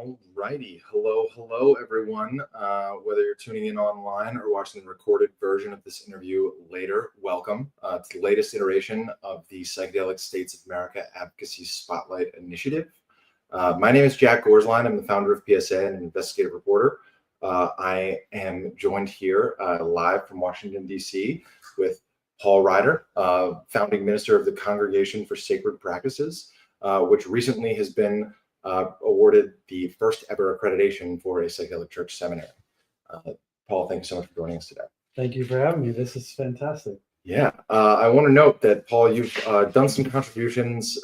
All righty. Hello, everyone. Whether you're tuning in online or watching the recorded version of this interview later, welcome to the latest iteration of the Psychedelic States of America Advocacy Spotlight Initiative. My name is Jack Gorsline. I'm the founder of PSA and an investigative reporter. I am joined here live from Washington, D.C. with Paul Ryder, founding minister of the Congregaton for Sacred Practices, which recently has been awarded the first ever accreditation for a psychedelic church seminary. Paul, thank you so much for joining us today. Thank you for having me. This is fantastic. Yeah, I want to note that, Paul, you've done some contributions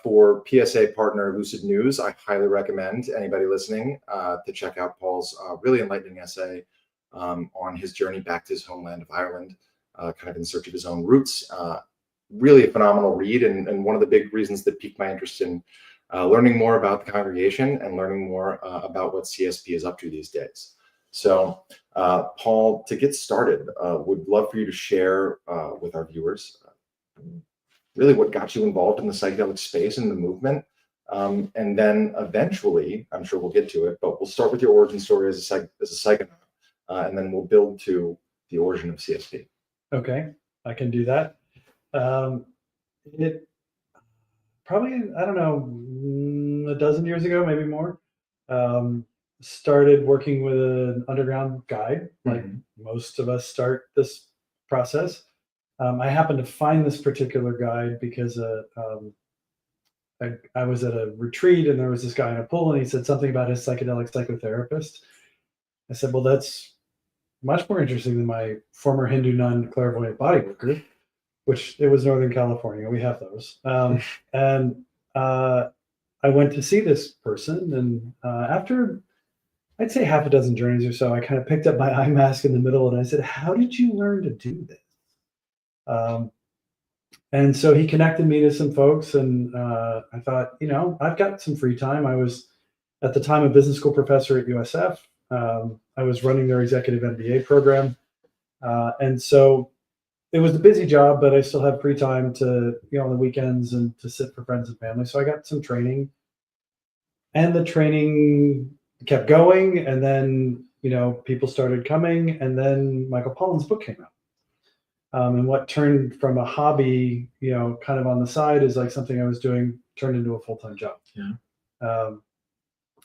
for PSA partner Lucid News. I highly recommend anybody listening to check out Paul's really enlightening essay on his journey back to his homeland of Ireland, kind of in search of his own roots. Really a phenomenal read, and one of the big reasons that piqued my interest in learning more about the congregation and learning more about what CSP is up to these days. So, Paul, to get started, would love for you to share with our viewers really what got you involved in the psychedelic space and the movement. And then eventually, I'm sure we'll get to it, but we'll start with your origin story as a psychonaut, and then we'll build to the origin of CSP. Okay, I can do that. It probably, I don't know, a dozen years ago, maybe more, started working with an underground guide, like most of us start this process. I happened to find this particular guide because I was at a retreat and there was this guy in a pool and he said something about his psychedelic psychotherapist. I said, well, that's much more interesting than my former Hindu nun clairvoyant body worker, which it was Northern California. We have those. And I went to see this person, and after I'd say half a dozen journeys or so, I kind of picked up my eye mask in the middle and I said, how did you learn to do this? And so he connected me to some folks, and I thought, you know, I've got some free time. I was at the time a business school professor at USF. I was running their executive MBA program. And so it was a busy job, but I still had free time to, you know, on the weekends and to sit for friends and family. So I got some training, and the training kept going. And then, you know, people started coming, and then Michael Pollan's book came out. And what turned from a hobby, you know, kind of on the side is like something I was doing, turned into a full-time job. Yeah.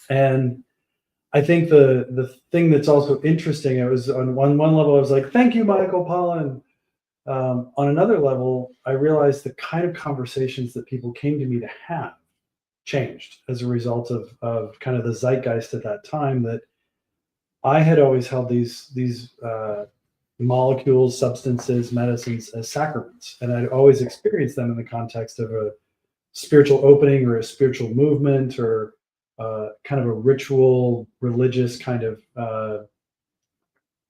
And I think the thing that's also interesting, it was on one level, I was like, thank you, Michael Pollan. On another level, I realized the kind of conversations that people came to me to have changed as a result of kind of the zeitgeist at that time, that I had always held these molecules, substances, medicines as sacraments. And I'd always experienced them in the context of a spiritual opening or a spiritual movement or kind of a ritual, religious kind of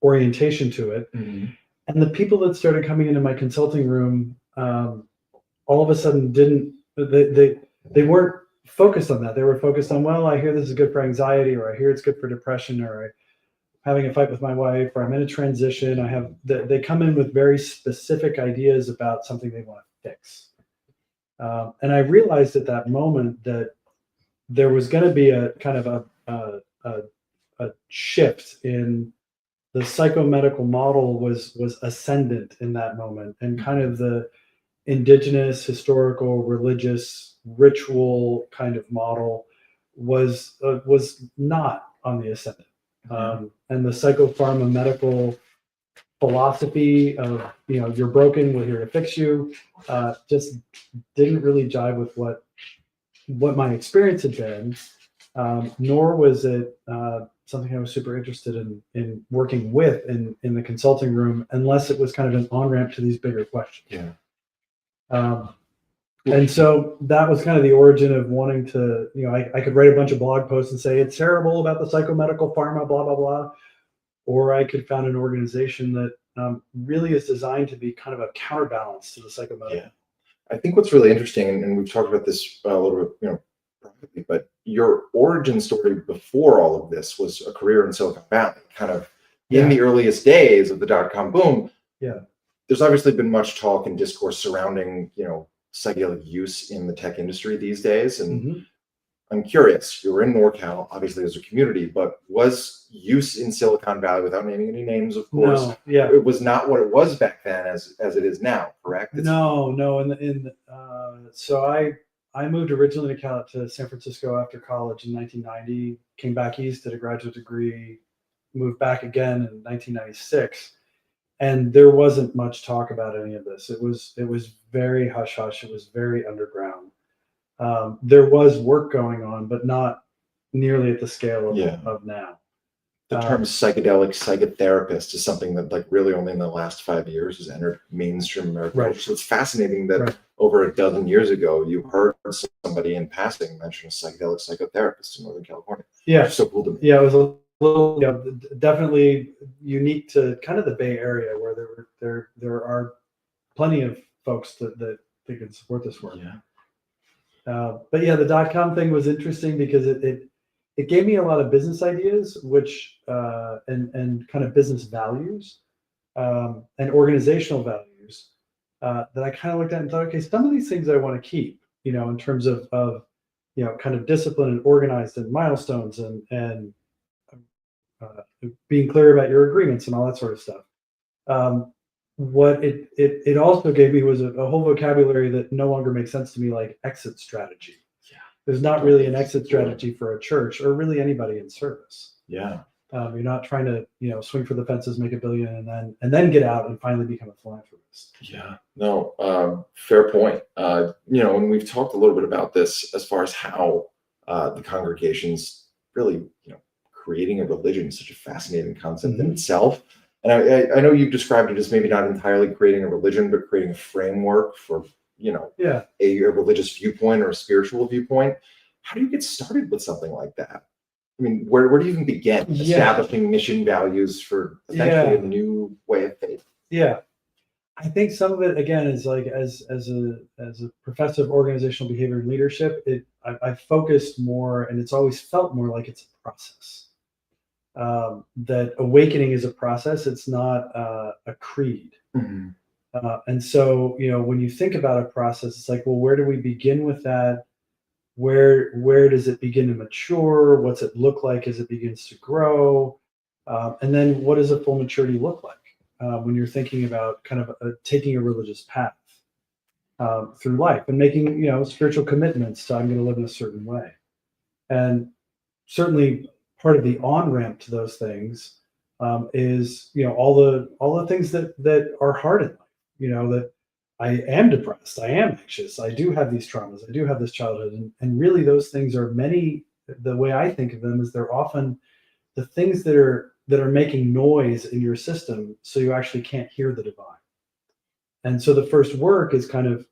orientation to it. Mm-hmm. And the people that started coming into my consulting room, all of a sudden they weren't focused on that. They were focused on, well, I hear this is good for anxiety, or I hear it's good for depression, or I'm having a fight with my wife, or I'm in a transition. They come in with very specific ideas about something they want to fix. And I realized at that moment that there was going to be a kind of a shift in the psychomedical model was ascendant in that moment, and kind of the indigenous, historical, religious, ritual kind of model was not on the ascendant. And the psychopharma medical philosophy of, you know, you're broken, we're here to fix you, just didn't really jive with what my experience had been, nor was it something I was super interested in working with in the consulting room, unless it was kind of an on-ramp to these bigger questions. Yeah. And so that was kind of the origin of wanting to, you know, I could write a bunch of blog posts and say it's terrible about the psychomedical pharma, blah, blah, blah. Or I could found an organization that really is designed to be kind of a counterbalance to the psychomedical. Yeah. I think what's really interesting, and we've talked about this a little bit, you know, privately, but your origin story before all of this was a career in Silicon Valley, kind of in the earliest days of the dot-com boom. Yeah. There's obviously been much talk and discourse surrounding, you know, psychedelic use in the tech industry these days. And I'm curious, you were in NorCal, obviously as a community, but was use in Silicon Valley, without naming any names, of course, No, yeah. it was not what it was back then as it is now, correct? No. So I moved originally to San Francisco after college in 1990. Came back east, did a graduate degree, moved back again in 1996, and there wasn't much talk about any of this. It was very hush hush. It was very underground. There was work going on, but not nearly at the scale of now. The term psychedelic psychotherapist is something that like really only in the last 5 years has entered mainstream American culture. So it's fascinating that over a dozen years ago, you heard somebody in passing mention a psychedelic psychotherapist in Northern California. Yeah. So cool to me. Yeah, it was a little, definitely unique to kind of the Bay Area, where there are plenty of folks that can support this work. Yeah. But yeah, the .com thing was interesting because it gave me a lot of business ideas, which and kind of business values and organizational values that I kind of looked at and thought, okay, some of these things I want to keep, in terms of kind of discipline and organized and milestones and being clear about your agreements and all that sort of stuff. What it also gave me was a whole vocabulary that no longer makes sense to me, like exit strategy. There's not really an exit strategy for a church or really anybody in service. Yeah. You're not trying to, swing for the fences, make $1 billion, and then get out and finally become a philanthropist. Yeah. No. Fair point. And we've talked a little bit about this as far as how the congregations really, creating a religion is such a fascinating concept in itself. And I know you've described it as maybe not entirely creating a religion, but creating a framework for a religious viewpoint or a spiritual viewpoint. How do you get started with something like that? I mean, where do you even begin establishing mission values for essentially a new way of faith? Yeah, I think some of it again is like as a professor of organizational behavior and leadership, I focused more, and it's always felt more like it's a process. That awakening is a process; it's not a creed. And so, when you think about a process, it's like, well, where do we begin with that? Where does it begin to mature? What's it look like as it begins to grow? And then what does a full maturity look like when you're thinking about kind of taking a religious path through life and making, spiritual commitments to I'm going to live in a certain way. And certainly part of the on-ramp to those things is, all the things that are hard in life. That I am depressed, I am anxious, I do have these traumas, I do have this childhood, and really those things are the way I think of them is they're often the things that are making noise in your system, so you actually can't hear the divine. And so the first work is kind of,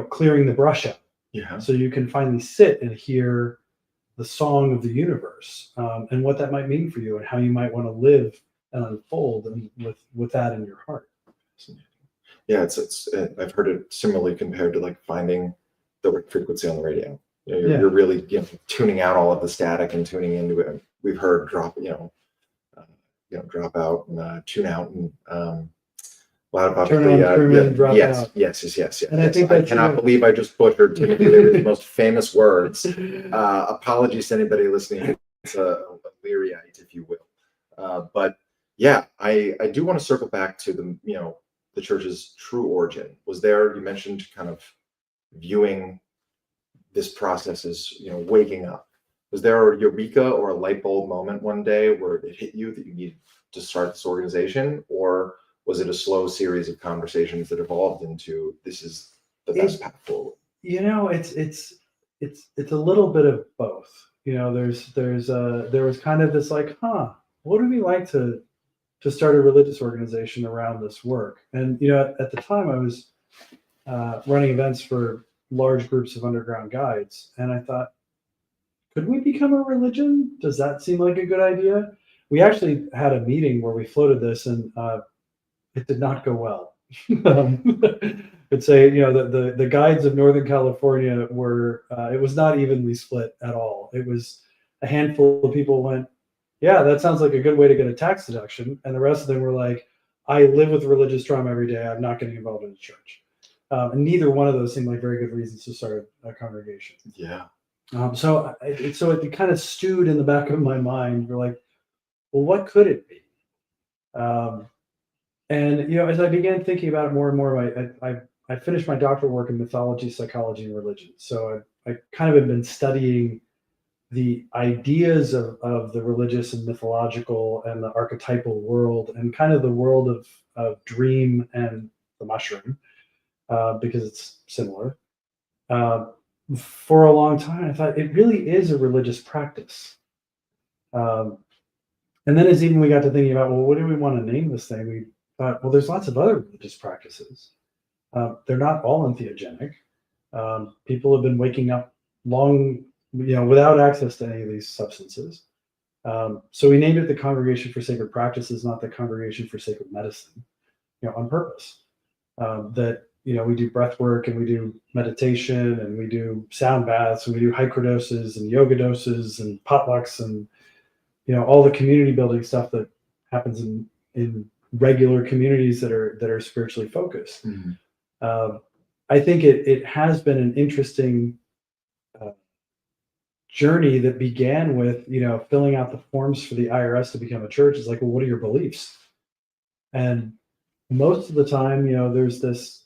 clearing the brush out, so you can finally sit and hear the song of the universe, and what that might mean for you, and how you might want to live and unfold, and with that in your heart. Yeah, it's I've heard it similarly compared to like finding the right frequency on the radio. You're really tuning out all of the static and tuning into it. We've heard drop out and tune out and loud about out. Yes. And I think I cannot believe I just butchered Timothy Leary's most famous words. Apologies to anybody listening. It's a Learyite, if you will. But yeah, I do want to circle back to the church's true origin. Was there, you mentioned kind of viewing this process as, waking up. Was there a eureka or a light bulb moment one day where it hit you that you needed to start this organization? Or was it a slow series of conversations that evolved into this is the best path forward? It's a little bit of both. There was kind of this like, what would we like to start a religious organization around this work? And at the time I was running events for large groups of underground guides, and I thought, could we become a religion? Does that seem like a good idea? We actually had a meeting where we floated this, and it did not go well. I'd say the guides of Northern California were it was not evenly split at all. It was a handful of people went, yeah, that sounds like a good way to get a tax deduction. And the rest of them were like, I live with religious trauma every day. I'm not getting involved in the church. And neither one of those seemed like very good reasons to start a congregation. Yeah. So it kind of stewed in the back of my mind. We're like, well, what could it be? And as I began thinking about it more and more, I finished my doctoral work in mythology, psychology, and religion. So I kind of have been studying the ideas of the religious and mythological and the archetypal world, and kind of the world of dream and the mushroom, because it's similar. For a long time, I thought it really is a religious practice. And then as even we got to thinking about, well, what do we want to name this thing? We thought, well, there's lots of other religious practices. They're not all entheogenic. People have been waking up long, without access to any of these substances. So we named it the Congregation for Sacred Practices, not the Congregation for Sacred Medicine, on purpose. That we do breath work, and we do meditation, and we do sound baths, and we do hyperdoses and yoga doses and potlucks, and all the community building stuff that happens in regular communities that are spiritually focused. Mm-hmm. I think it has been an interesting journey that began with filling out the forms for the IRS to become a church. It's like, well, what are your beliefs? And most of the time, there's this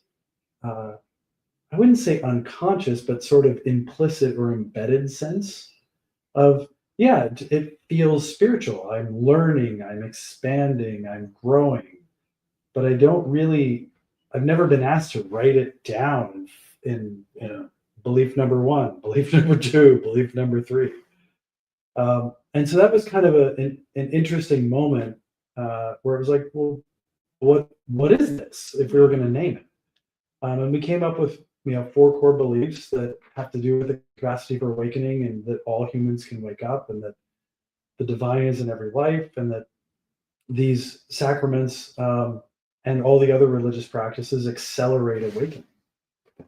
I wouldn't say unconscious, but sort of implicit or embedded sense of, yeah, it feels spiritual. I'm learning, I'm expanding, I'm growing, but I've never been asked to write it down in belief number 1, belief number 2, belief number 3. And so that was kind of an interesting moment where it was like, well, what is this if we were going to name it? And we came up with 4 core beliefs that have to do with the capacity for awakening, and that all humans can wake up, and that the divine is in every life, and that these sacraments and all the other religious practices accelerate awakening.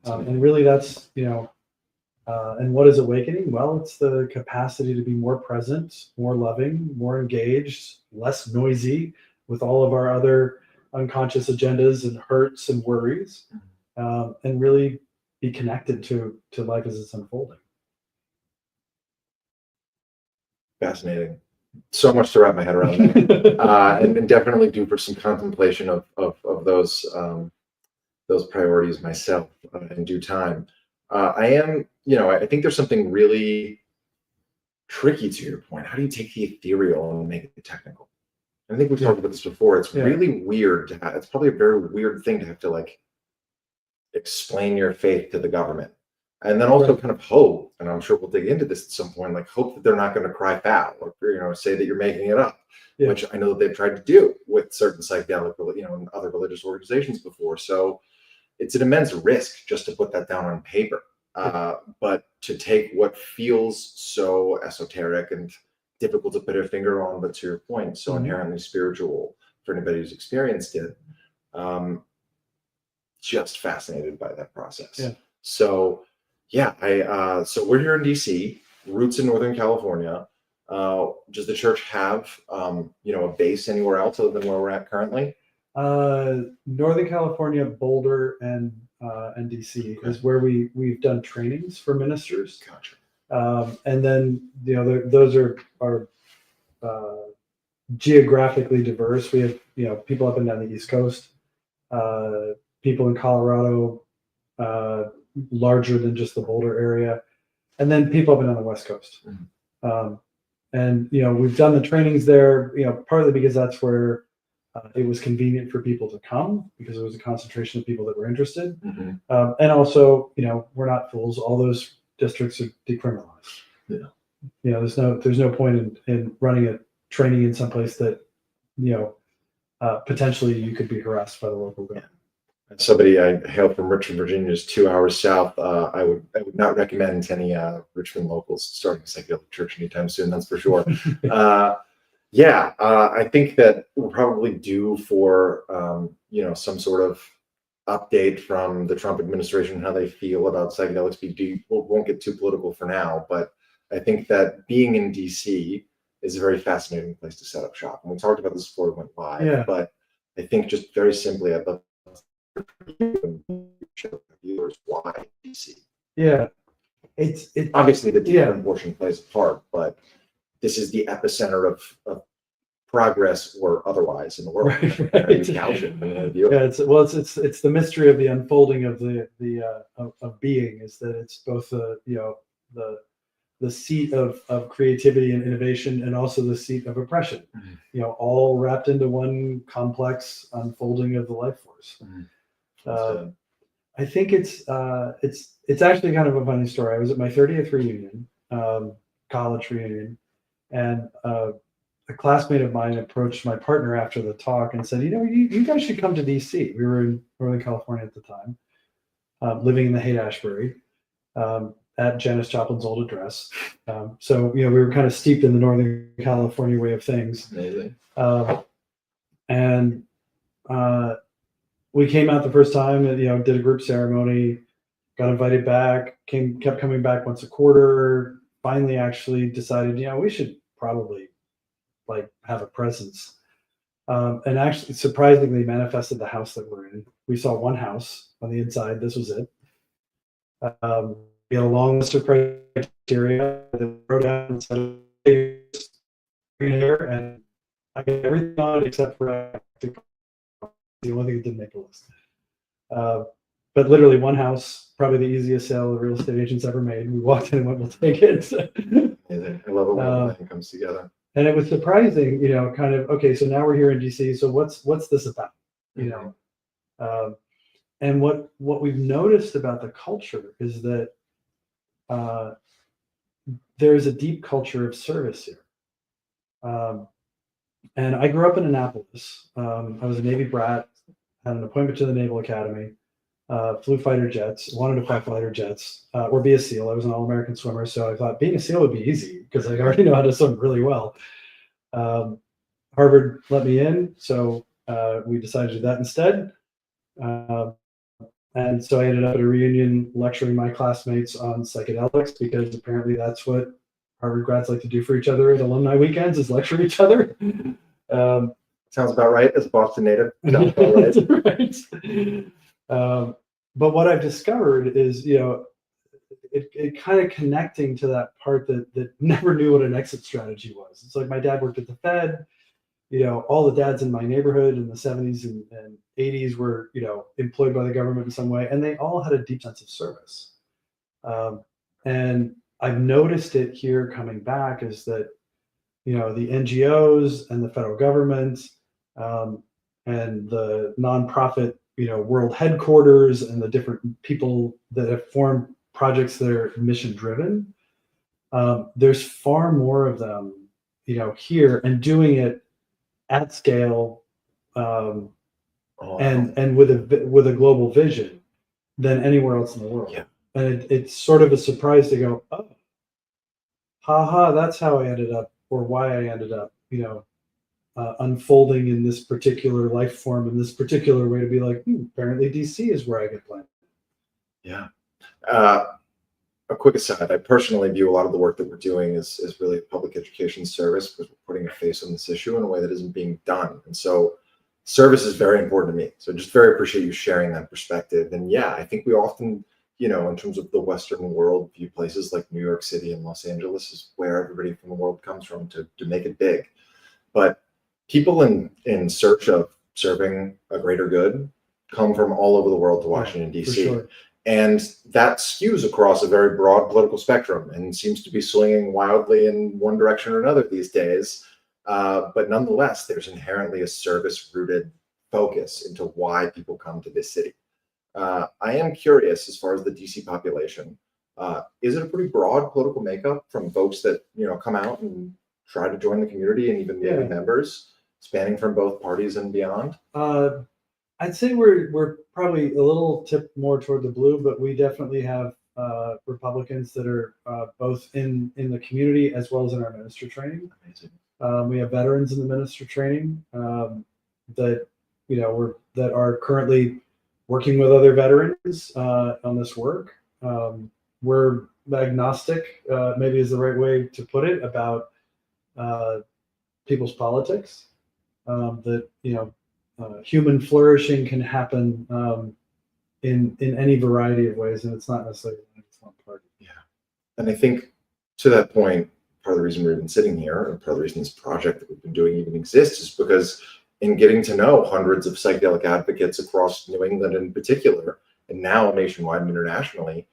And really that's, and what is awakening? Well, it's the capacity to be more present, more loving, more engaged, less noisy with all of our other unconscious agendas and hurts and worries, and really be connected to life as it's unfolding. Fascinating. So much to wrap my head around there. And definitely do for some contemplation of those priorities myself in due time. I think there's something really tricky to your point. How do you take the ethereal and make it technical? I think we've talked about this before. It's really weird to have. It's probably a very weird thing to have to explain your faith to the government, and then also kind of hope, and I'm sure we'll dig into this at some point, hope that they're not going to cry foul, or say that you're making it up, which I know that they've tried to do with certain psychedelic, and other religious organizations before. So it's an immense risk just to put that down on paper. But to take what feels so esoteric and difficult to put a finger on, but to your point, so inherently spiritual for anybody who's experienced it, just fascinated by that process. So so we're here in DC, roots in Northern California. Does the church have a base anywhere else other than where we're at currently? Northern California, Boulder, and DC is where we've done trainings for ministers. Gotcha. And then those are geographically diverse. We have people up and down the East Coast, people in Colorado, larger than just the Boulder area, and then people up and down the West Coast. Mm-hmm. And we've done the trainings there, partly because that's where it was convenient for people to come, because there was a concentration of people that were interested. Mm-hmm. And also, we're not fools. All those districts are decriminalized. There's no point in running a training in someplace that, potentially you could be harassed by the local government. Somebody, I hail from Richmond, Virginia, is 2 hours south. I would not recommend any Richmond locals starting a psychedelic church anytime soon. That's for sure. I think that we're probably due for some sort of update from the Trump administration, how they feel about psychedelics. We won't get too political for now, but I think that being in DC is a very fascinating place to set up shop. And we talked about this before we went live, but I think just very simply, I'd love to show viewers why DC. Yeah. It's Obviously, the different portion plays a part, but this is the epicenter of progress or otherwise in the world. Right. You couch it, view it. It's the mystery of the unfolding of of being, is that it's both the seat of creativity and innovation, and also the seat of oppression, all wrapped into one complex unfolding of the life force. I think it's actually kind of a funny story. I was at my 30th reunion, college reunion, and a classmate of mine approached my partner after the talk and said, you guys should come to DC. We were in Northern California at the time, living in the Haight-Ashbury, at Janis Joplin's old address. So, we were kind of steeped in the Northern California way of things. Amazing. And we came out the first time and, did a group ceremony, got invited back, kept coming back once a quarter, finally actually decided, we should probably have a presence. And actually surprisingly manifested the house that we're in. We saw one house on the inside. This was it. We had a long list of criteria that wrote down and said, hey, green hair, and I got everything on it except for the only thing that didn't make the list. But literally one house, probably the easiest sale the real estate agents ever made. We walked in and went, we'll take it. I love it when everything comes together. And it was surprising, kind of, okay, so now we're here in DC. So what's this about? And what we've noticed about the culture is that there's a deep culture of service here. And I grew up in Annapolis. I was a Navy brat, had an appointment to the Naval Academy, flew fighter jets, wanted to fly fighter jets, or be a SEAL. I was an all-American swimmer, so I thought being a SEAL would be easy because I already know how to swim really well. Harvard let me in, so we decided to do that instead. And so I ended up at a reunion lecturing my classmates on psychedelics, because apparently that's what Harvard grads like to do for each other at alumni weekends, is lecture each other. Sounds about right as a Boston native. Sounds about right. But what I've discovered is, it kind of connecting to that part that never knew what an exit strategy was. It's like my dad worked at the Fed. All the dads in my neighborhood in the 70s and 80s were, employed by the government in some way, and they all had a deep sense of service. And I've noticed it here coming back is that, the NGOs and the federal government, and the nonprofit, world headquarters, and the different people that have formed projects that are mission driven. There's far more of them, here, and doing it at scale, and with a global vision than anywhere else in the world. Yeah. And it's sort of a surprise to go, oh, haha, that's how I ended up, or why I ended up, unfolding in this particular life form in this particular way, to be like, apparently DC is where I get planted. Yeah. A quick aside, I personally view a lot of the work that we're doing as really a public education service, because we're putting a face on this issue in a way that isn't being done. And so service is very important to me. So just very appreciate you sharing that perspective. And yeah, I think we often, in terms of the Western world, view places like New York City and Los Angeles is where everybody from the world comes from to make it big. But people in search of serving a greater good come from all over the world to Washington, D.C. Sure. And that skews across a very broad political spectrum and seems to be swinging wildly in one direction or another these days. But nonetheless, there's inherently a service-rooted focus into why people come to this city. I am curious, as far as the DC population, is it a pretty broad political makeup from folks that come out and try to join the community, and even maybe members spanning from both parties and beyond? I'd say we're probably a little tipped more toward the blue, but we definitely have Republicans that are both in the community as well as in our minister training. Amazing. We have veterans in the minister training that are currently working with other veterans on this work. We're agnostic, maybe is the right way to put it, about people's politics. That human flourishing can happen in any variety of ways, and it's not necessarily one party. Yeah. And I think to that point, part of the reason we've been sitting here, and part of the reason this project that we've been doing even exists, is because in getting to know hundreds of psychedelic advocates across New England in particular, and now nationwide and internationally,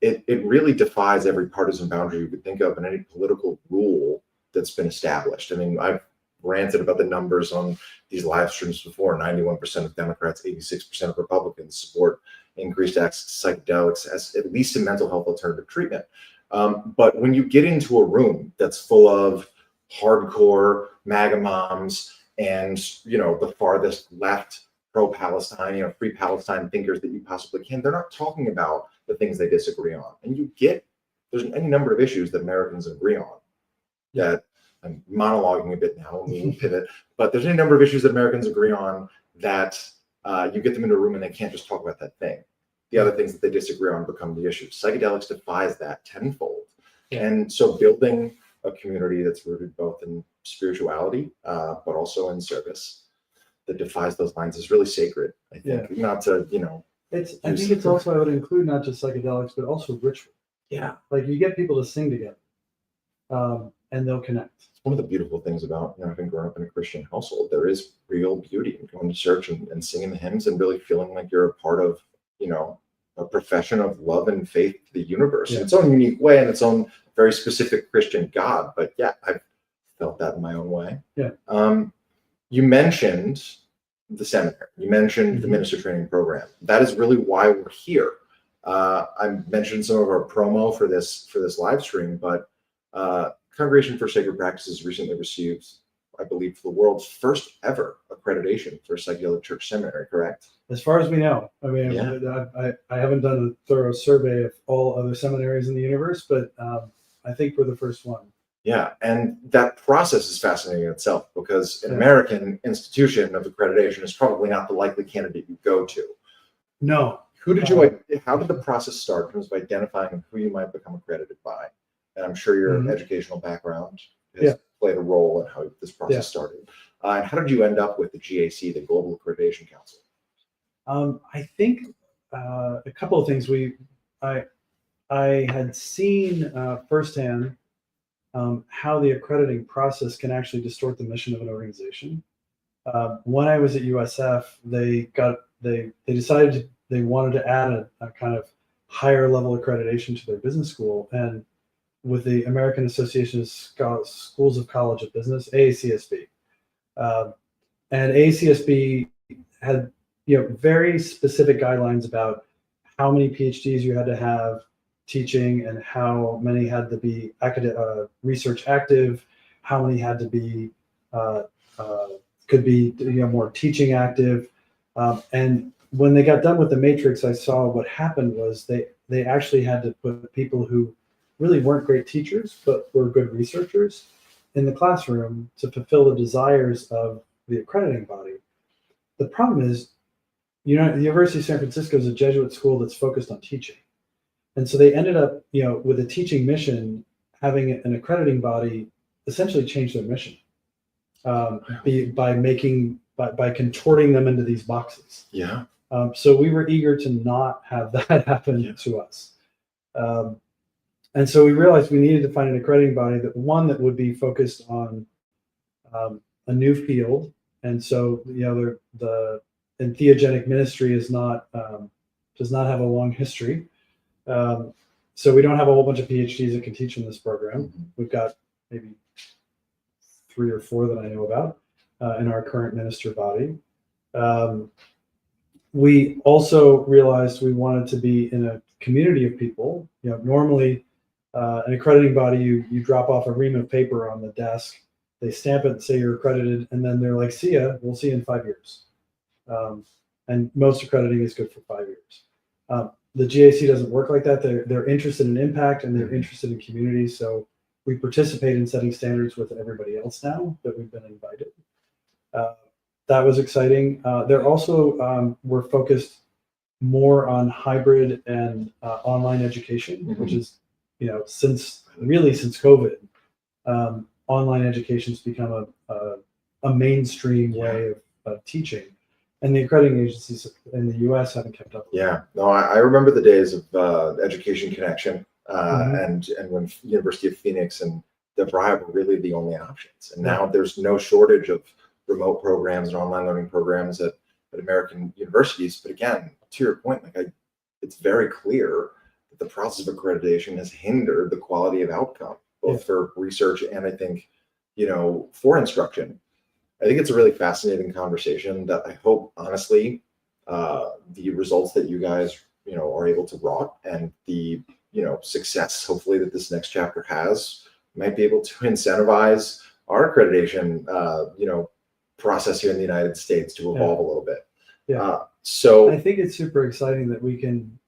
it really defies every partisan boundary you could think of and any political rule that's been established. I mean, I've ranted about the numbers on these live streams before. 91% of Democrats, 86% of Republicans support increased access to psychedelics as at least a mental health alternative treatment. But when you get into a room that's full of hardcore MAGA moms and, the farthest left pro-Palestine, free Palestine thinkers that you possibly can, they're not talking about the things they disagree on. And there's any number of issues that Americans agree on. That I'm monologuing a bit now, and we'll pivot, but there's any number of issues that Americans agree on that you get them into a room and they can't just talk about that thing. The other things that they disagree on become the issues. Psychedelics defies that tenfold. Yeah. And so building a community that's rooted both in spirituality, but also in service, that defies those lines is really sacred. I think not to, I think it's also, I would include not just psychedelics, but also ritual. Yeah. Like you get people to sing together and they'll connect. It's one of the beautiful things about, having grown up in a Christian household. There is real beauty in going to church and singing the hymns and really feeling like you're a part of, a profession of love and faith to the universe in its own unique way and its own very specific Christian God. But yeah, I've felt that in my own way. Yeah. You mentioned the seminary. You mentioned the minister training program. That is really why we're here. I mentioned some of our promo for this live stream, but Congregation for Sacred Practices recently received, I believe, the world's first ever accreditation for psychedelic church seminary, correct? As far as we know. I mean, I haven't done a thorough survey of all other seminaries in the universe, but I think we're the first one. Yeah, and that process is fascinating in itself because an American institution of accreditation is probably not the likely candidate you go to. No. How did the process start in terms of identifying who you might become accredited by? And I'm sure your educational background has played a role in how this process started. And how did you end up with the GAC, the Global Accreditation Council? I think a couple of things. I had seen firsthand how the accrediting process can actually distort the mission of an organization. When I was at USF, they decided they wanted to add a kind of higher level accreditation to their business school, and with the American Association of Schools of College of Business, AACSB, and AACSB had very specific guidelines about how many PhDs you had to have teaching and how many had to be research active, how many had to be could be more teaching active, and when they got done with the matrix, I saw what happened was they actually had to put people who really weren't great teachers but were good researchers in the classroom to fulfill the desires of the accrediting body. The problem is, the University of San Francisco is a Jesuit school that's focused on teaching. And so they ended up, with a teaching mission, having an accrediting body essentially change their mission by contorting them into these boxes. Yeah. So we were eager to not have that happen to us. And so we realized we needed to find an accrediting body that would be focused on a new field. And so, the entheogenic ministry does not have a long history. So we don't have a whole bunch of PhDs that can teach in this program. We've got maybe 3 or 4 that I know about in our current minister body. We also realized we wanted to be in a community of people. Normally an accrediting body, you drop off a ream of paper on the desk, they stamp it and say you're accredited, and then they're like, see ya, we'll see you in 5 years. And most accrediting is good for 5 years. The GAC doesn't work like that. They're interested in impact and they're interested in community. So we participate in setting standards with everybody else now that we've been invited. That was exciting. They're also we're focused more on hybrid and online education, which is, since COVID, online education's become a mainstream way of teaching. And the accrediting agencies in the U.S. haven't kept up. Yeah, no, I remember the days of Education Connection and when University of Phoenix and DeVry were really the only options. And now there's no shortage of remote programs and online learning programs at American universities. But again, to your point, it's very clear that the process of accreditation has hindered the quality of outcome, both for research and I think, for instruction. I think it's a really fascinating conversation that I hope, honestly, the results that you guys, are able to wrought and the, success, hopefully, that this next chapter has might be able to incentivize our accreditation, process here in the United States to evolve a little bit. So I think it's super exciting that we can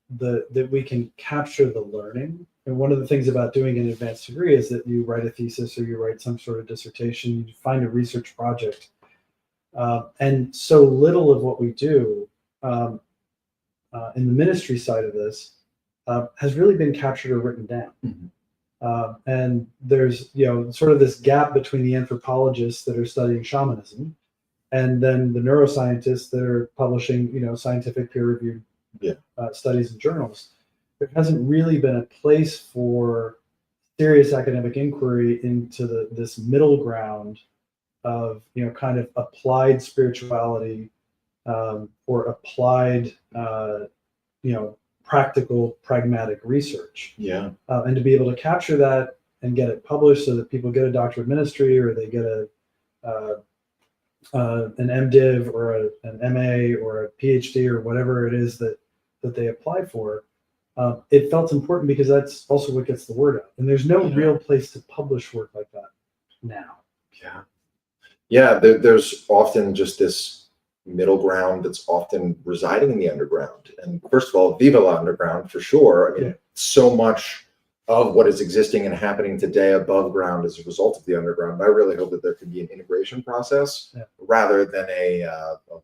that we can capture the learning. And one of the things about doing an advanced degree is that you write a thesis or you write some sort of dissertation, you find a research project. And so little of what we do in the ministry side of this has really been captured or written down. And there's, sort of this gap between the anthropologists that are studying shamanism and then the neuroscientists that are publishing, scientific peer-reviewed studies and journals. There hasn't really been a place for serious academic inquiry into this middle ground of, kind of applied spirituality or applied, practical, pragmatic research. And to be able to capture that and get it published so that people get a doctorate of ministry or they get an MDiv or an MA or a PhD or whatever it is that they apply for. It felt important because that's also what gets the word out. And there's no real place to publish work like that now. There's often just this middle ground that's often residing in the underground. And first of all, viva la underground for sure. I mean, so much of what is existing and happening today above ground as a result of the underground. I really hope that there can be an integration process rather than a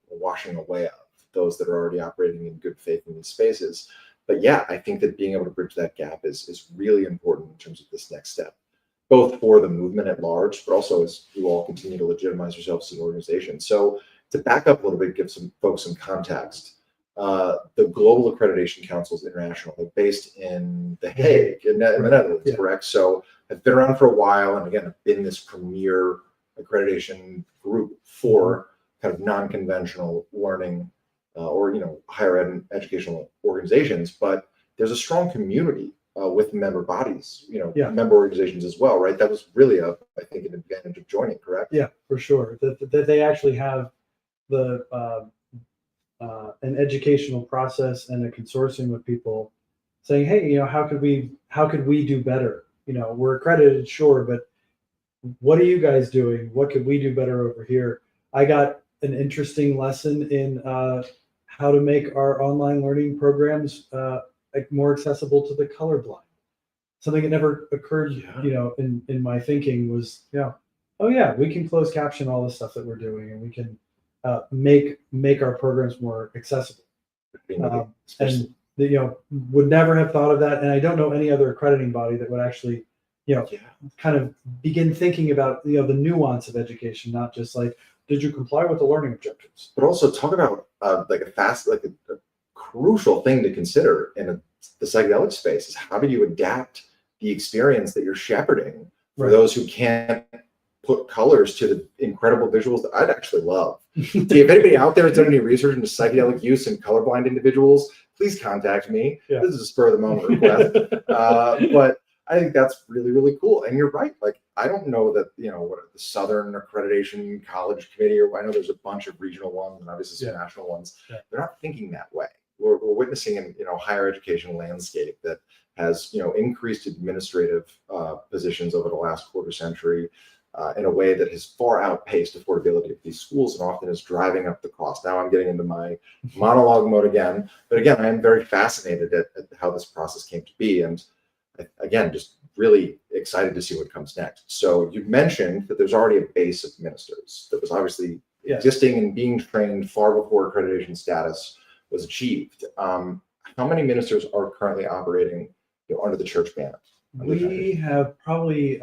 washing away of those that are already operating in good faith in these spaces. But I think that being able to bridge that gap is really important in terms of this next step, both for the movement at large, but also as you all continue to legitimize yourselves as an organization. So to back up a little bit, give some folks some context. The Global Accreditation Council is international. They're based in The Hague, in the Netherlands, correct? So I've been around for a while, and again, I've been this premier accreditation group for kind of non-conventional learning or higher ed and educational organizations. But there's a strong community with member bodies, member organizations as well, right? That was really I think, an advantage of joining, correct? Yeah, for sure. That they actually have the an educational process and a consortium of people saying, hey, how could we do better? We're accredited, sure, but what are you guys doing? What could we do better over here? I got an interesting lesson in how to make our online learning programs more accessible to the colorblind. Something that never occurred, in my thinking was, we can closed caption all the stuff that we're doing, and we can make our programs more accessible. And would never have thought of that. And I don't know any other accrediting body that would actually, kind of begin thinking about the nuance of education, not just like, did you comply with the learning objectives? But also talk about a crucial thing to consider in the psychedelic space is how do you adapt the experience that you're shepherding for those who can't put colors to the incredible visuals that I'd actually love. If anybody out there has done any research into psychedelic use in colorblind individuals, please contact me. This is a spur of the moment request. But I think that's really, really cool. And you're right. Like, I don't know that, what the Southern Accreditation College Committee, or I know there's a bunch of regional ones and obviously some national ones. They're not thinking that way. We're witnessing an higher education landscape that has increased administrative positions over the last quarter century in a way that has far outpaced affordability of these schools and often is driving up the cost. Now I'm getting into my monologue mode again, but again, I am very fascinated at how this process came to be, and again, just really excited to see what comes next. So you mentioned that there's already a base of ministers that was obviously existing and being trained far before accreditation status was achieved. How many ministers are currently operating under the church banner? We have probably,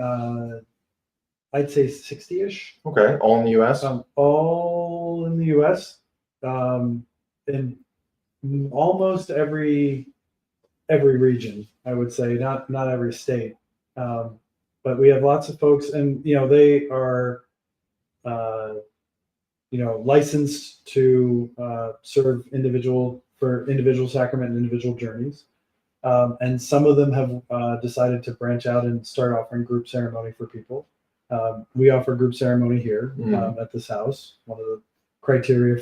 I'd say 60-ish. Okay, all in the U.S.? All in the U.S. And almost every every region, I would say, not every state. But we have lots of folks, and they are licensed to serve individual sacrament and individual journeys. And some of them have decided to branch out and start offering group ceremony for people. We offer group ceremony here at this house. One of the criteria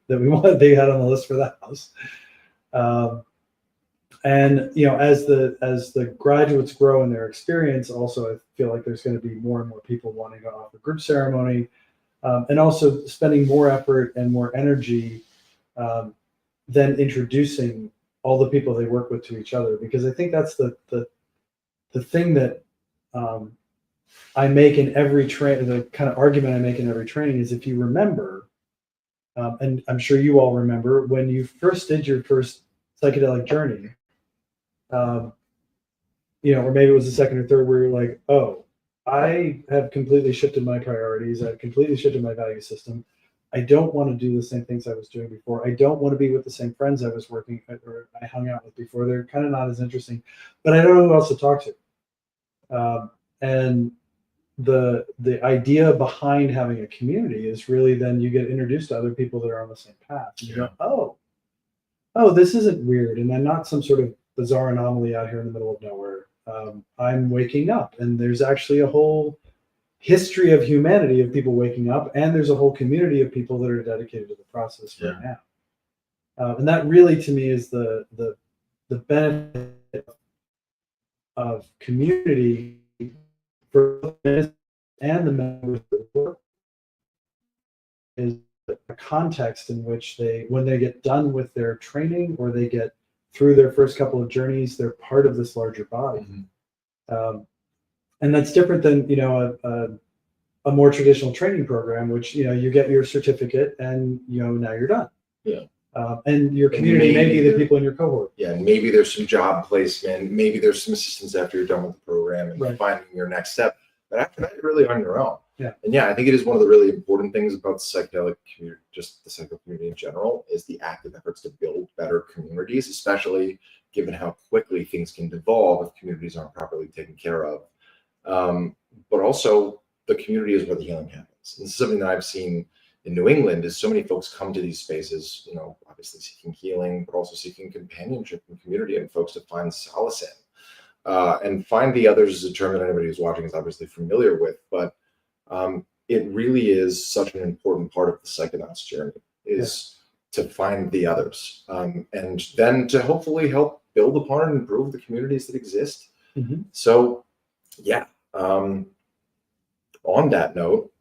that they had on the list for that house. And as the graduates grow in their experience, also I feel like there's going to be more and more people wanting to offer group ceremony, and also spending more effort and more energy than introducing all the people they work with to each other, because I think that's the thing that I make in every the kind of argument I make in every training is, if you remember, and I'm sure you all remember, when you first did your first psychedelic journey, or maybe it was the second or third, where you're like, oh, I have completely shifted my priorities. I've completely shifted my value system. I don't want to do the same things I was doing before. I don't want to be with the same friends I was working or I hung out with before. They're kind of not as interesting, but I don't know who else to talk to. And the idea behind having a community is really then you get introduced to other people that are on the same path. And you go, oh, this isn't weird, and I'm not some sort of bizarre anomaly out here in the middle of nowhere. I'm waking up, and there's actually a whole history of humanity of people waking up, and there's a whole community of people that are dedicated to the process right now. And that really, to me, is the benefit of community for the and the members of the work, is a context in which when they get done with their training or they get through their first couple of journeys, they're part of this larger body. And that's different than a more traditional training program, which you get your certificate and now you're done. And your community may be the people in your cohort. And maybe there's some job placement, maybe there's some assistance after you're done with the program and finding your next step. But after that, you're really on your own. And I think it is one of the really important things about the psychedelic community, just the psychedelic community in general, is the active efforts to build better communities, especially given how quickly things can devolve if communities aren't properly taken care of. But also, the community is where the healing happens. And this is something that I've seen in New England, is so many folks come to these spaces, obviously seeking healing, but also seeking companionship and community, and folks to find solace in. And find the others is a term that anybody who's watching is obviously familiar with, but it really is such an important part of the psychedelics journey, is to find the others, and then to hopefully help build upon and improve the communities that exist. So, on that note,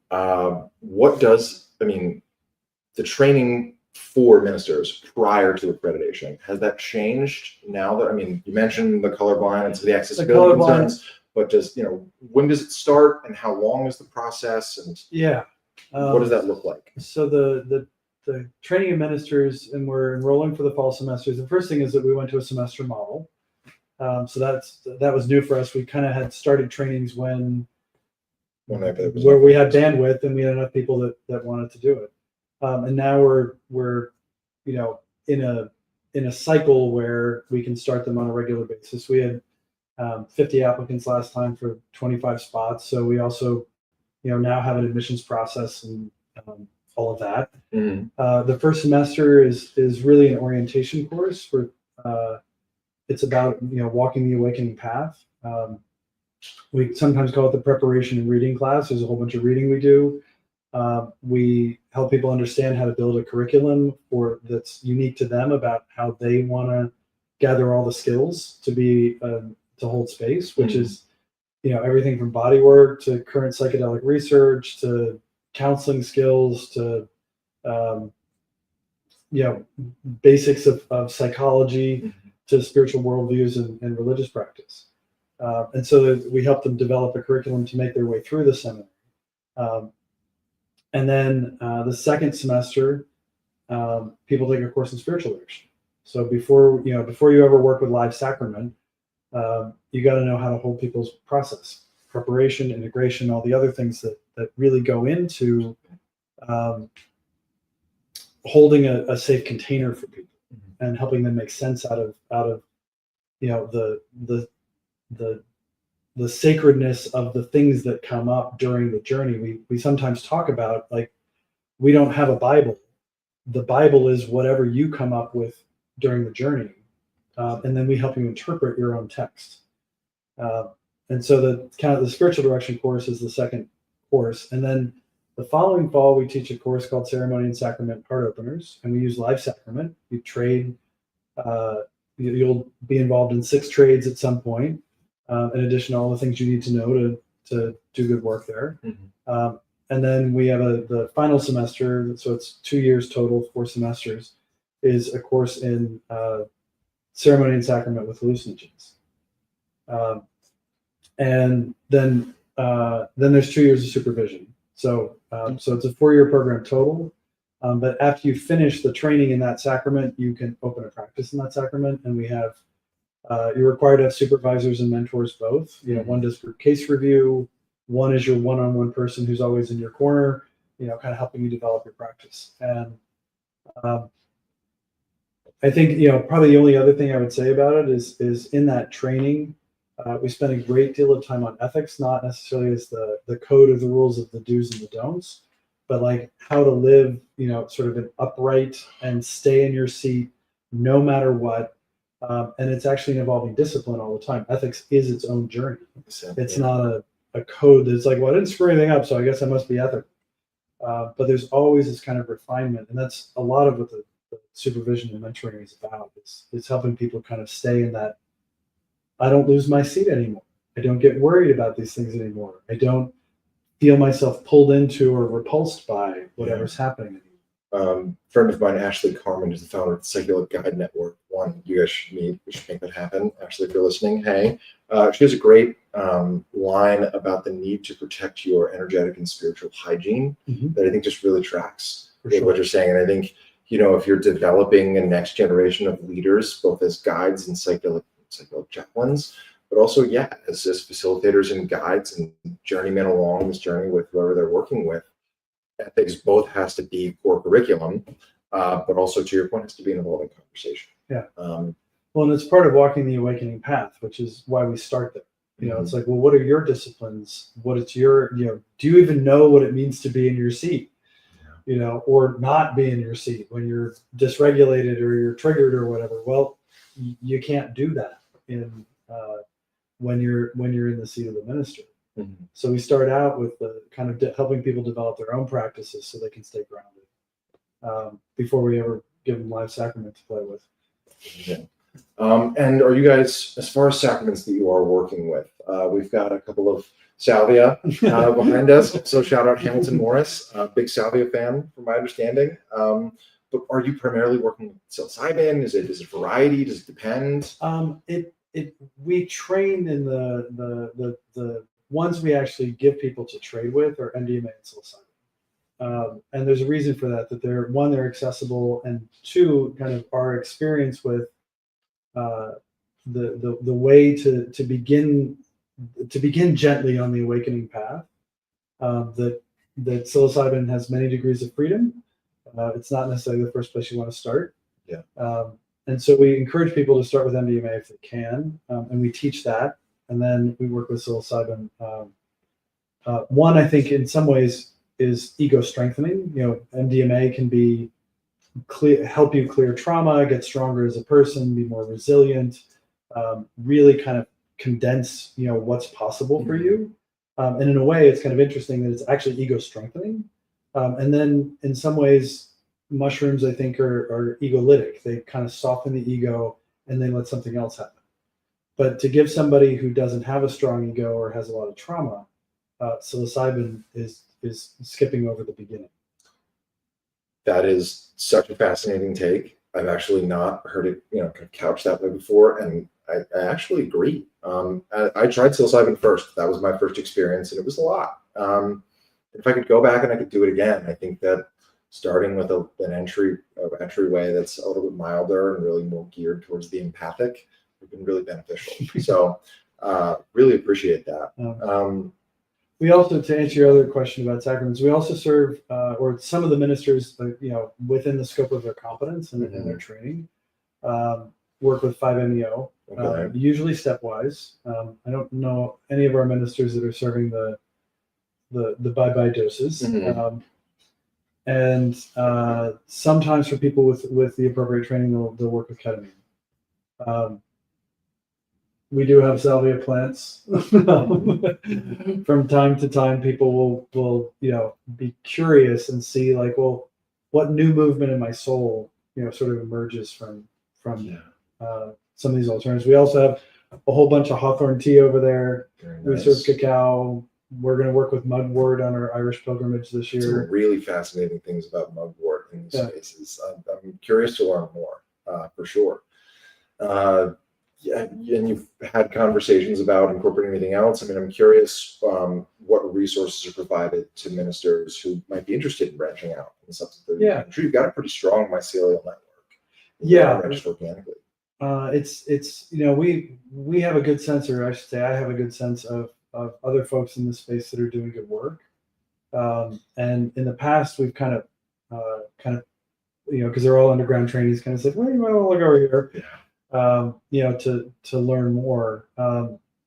the training for ministers prior to accreditation, has that changed now that, you mentioned the colorblind and so the accessibility concerns, but when does it start and how long is the process, and what does that look like? So the training of ministers, and we're enrolling for the fall semesters. The first thing is that we went to a semester model. So that was new for us. We kind of had started trainings where we had bandwidth and we had enough people that wanted to do it. And now we're in a cycle where we can start them on a regular basis. We had 50 applicants last time for 25 spots. So we also now have an admissions process and all of that. The first semester is really an orientation course where it's about walking the awakening path. We sometimes call it the preparation and reading class. There's a whole bunch of reading we do. We help people understand how to build a curriculum that's unique to them about how they want to gather all the skills to hold space, which is everything from body work to current psychedelic research to counseling skills to basics of psychology to spiritual worldviews and religious practice. And so we help them develop a curriculum to make their way through the seminary. And then the second semester, people take a course in spiritual direction. So before you ever work with live sacrament, you got to know how to hold people's process, preparation, integration, all the other things that really go into holding a safe container for people and helping them make sense out of the sacredness of the things that come up during the journey. We sometimes talk about, like, we don't have a Bible. The Bible is whatever you come up with during the journey, and then we help you interpret your own text. And so the spiritual direction course is the second course, and then the following fall we teach a course called Ceremony and Sacrament Heart Openers, and we use live sacrament. You trade. You'll be involved in 6 trades at some point, in addition to all the things you need to know to do good work there. Mm-hmm. And then we have the final semester, so it's 2 years total, 4 semesters, is a course in ceremony and sacrament with hallucinogens. And then there's 2 years of supervision. So it's a 4-year program total. But after you finish the training in that sacrament, you can open a practice in that sacrament. And we have, you're required to have supervisors and mentors both. One does group case review. One is your one-on-one person who's always in your corner, kind of helping you develop your practice. And I think, probably the only other thing I would say about it is in that training, we spend a great deal of time on ethics, not necessarily as the code of the rules of the do's and the don'ts, but like how to live, sort of an upright and stay in your seat no matter what. And it's actually an evolving discipline all the time. Ethics is its own journey. It's not a code that's like, well, I didn't screw anything up, so I guess I must be ethical. But there's always this kind of refinement. And that's a lot of what the supervision and mentoring is about. It's helping people kind of stay in that, I don't lose my seat anymore. I don't get worried about these things anymore. I don't feel myself pulled into or repulsed by whatever's happening. Friend of mine, Ashley Carmen, is the founder of the Psychedelic Guide Network. One, you guys should meet. We should make that happen. Ashley, if you're listening, hey. She has a great line about the need to protect your energetic and spiritual hygiene that I think just really tracks with what you're saying. And I think, if you're developing a next generation of leaders, both as guides and psychedelic chaplains, but also, as facilitators and guides and journeymen along this journey with whoever they're working with, ethics both has to be core curriculum, but also, to your point, has to be an evolving conversation. Yeah. Well, and it's part of walking the awakening path, which is why we start there. It's like, well, what are your disciplines? What is your, do you even know what it means to be in your seat? Or not be in your seat when you're dysregulated or you're triggered or whatever. Well, you can't do that when you're in the seat of the minister. Mm-hmm. So we start out with the kind of helping people develop their own practices so they can stay grounded before we ever give them live sacrament to play with. Yeah. And are you guys, as far as sacraments that you are working with, we've got a couple of salvia behind us. So shout out Hamilton Morris, big salvia fan from my understanding. But are you primarily working with psilocybin? Is it variety? Does it depend? We train in the ones we actually give people to trade with are MDMA and psilocybin. And there's a reason for that they're accessible, and 2, kind of our experience with the way to begin gently on the awakening path. That psilocybin has many degrees of freedom. It's not necessarily the first place you want to start. Yeah. And so we encourage people to start with MDMA if they can, and we teach that, and then we work with psilocybin. One, I think, in some ways, is ego strengthening. MDMA can be help you clear trauma, get stronger as a person, be more resilient, really kind of condense, what's possible for you. And in a way, it's kind of interesting that it's actually ego strengthening. And then in some ways, mushrooms, I think, are egolytic. They kind of soften the ego and then let something else happen. But to give somebody who doesn't have a strong ego or has a lot of trauma, psilocybin is skipping over the beginning. That is such a fascinating take. I've actually not heard it, kind of couched that way before, and I actually agree. I tried psilocybin first. That was my first experience, and it was a lot. If I could go back and I could do it again, I think that starting with an entryway that's a little bit milder and really more geared towards the empathic have been really beneficial. So really appreciate that. We also, to answer your other question about sacraments, we also serve, or some of the ministers, within the scope of their competence and their training. work with 5-MeO, Okay. usually stepwise. I don't know any of our ministers that are serving the bye-bye doses. Mhm. And sometimes for people with the appropriate training, they'll work with ketamine. We do have salvia plants. From time to time, people will be curious and see like, well, what new movement in my soul sort of emerges from some of these alternatives. We also have a whole bunch of hawthorn tea over there. Very We nice. serve cacao. We're going to work with mugwort on our Irish pilgrimage this Some year. really fascinating things about mugwort in these Yeah. spaces. I'm curious to learn more, for sure. Yeah, and you've had conversations about incorporating anything else. I mean, I'm curious what resources are provided to ministers who might be interested in branching out in something. Yeah. I'm sure you've got a pretty strong mycelial network. Yeah. Just organically. It's we have a good sense, or I should say, I have a good sense of other folks in this space that are doing good work. And in the past, we've kind of because they're all underground trainees, kind of said, well, you might want to look over here. Yeah. To learn more.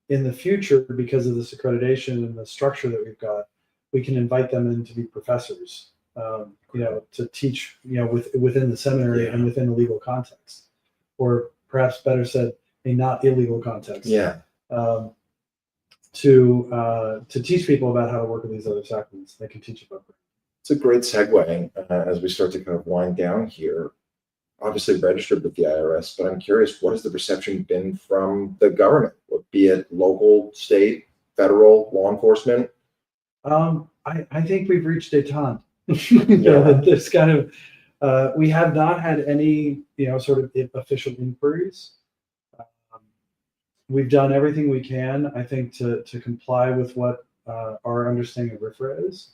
In the future, because of this accreditation and the structure that we've got, we can invite them in to be professors, to teach, within the seminary and within the legal context, or perhaps better said, a not illegal context. Yeah. To teach people about how to work with these other sacraments. They can teach about it. It's a great segue as we start to kind of wind down here. Obviously registered with the IRS, but I'm curious, what has the reception been from the government, be it local, state, federal, law enforcement? I think we've reached a ton. This kind of we have not had any sort of official inquiries. We've done everything we can, I think, to comply with what our understanding of RFRA is.